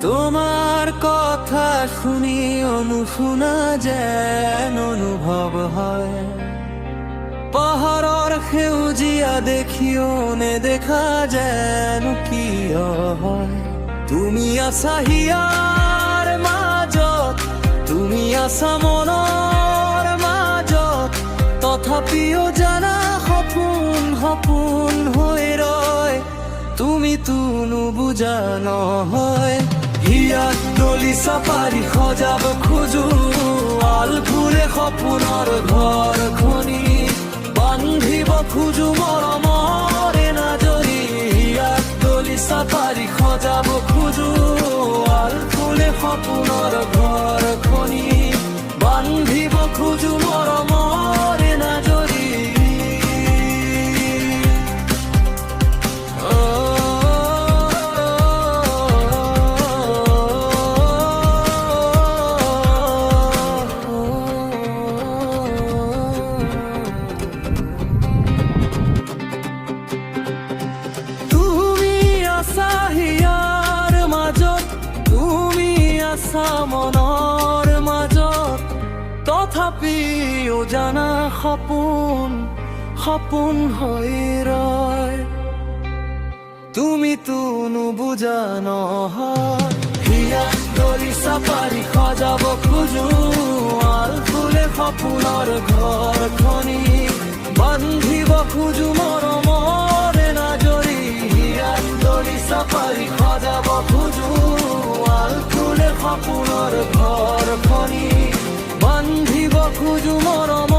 তোমাৰ কথা শুনি অনুশুনা যেন অনুভৱ হয়। পাহাৰৰ সেউজীয়া দেখিও নেদেখা যেন কিয় হয়। তুমি আছা হিয়াৰ মাজত, তুমি আছা মনৰ মাজত, তথাপিও জানা সপোন সপোন হৈ ৰয়। তুমিতো নুবুজা নহয়। হিয়াত দলিচা পাৰি সজাব খোজো আল ফুলে সপোনৰ ঘৰখনি, বান্ধিব খোজো মৰমৰে নাজৰি। হিয়াত দলিচা পাৰি সজাব খোজো আল ফুলে সপোনৰ ঘৰখনি, বান্ধিব খোজো মৰমৰে নাজৰি। হিয়াৰ মাজত, তুমি আছা মনৰ মাজত, তথাপিও জানা সপোন সপোন হৈ ৰয়। তুমিতো নুবুজা নহয়। হিয়াত দলিচা পাৰি সজাব খোজো আল ফুলে সপোনৰ ঘৰখনি, বান্ধিব খোজো মৰমৰে নাজৰি। হিয়াত দলিচা পাৰি সজাব খোজো আল ফুলে সপোনৰ ঘৰখনি, বান্ধিব খোজো মৰম